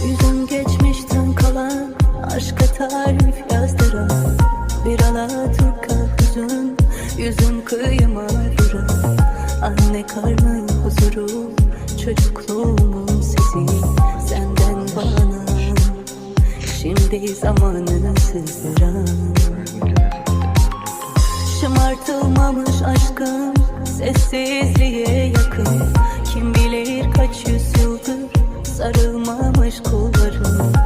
Yüzüm geçmişten kalan aşka tarif yazdıran bir Alaturka hüzün, yüzüm kıyıma vuran anne karnı huzuru, çocukluğumun sesi senden bana. Şimdi zamanı sızdıran şımartılmamış aşkım sessizliğe yakın. Kim bilir kaç yüzyıldır sarılmamış kollarım.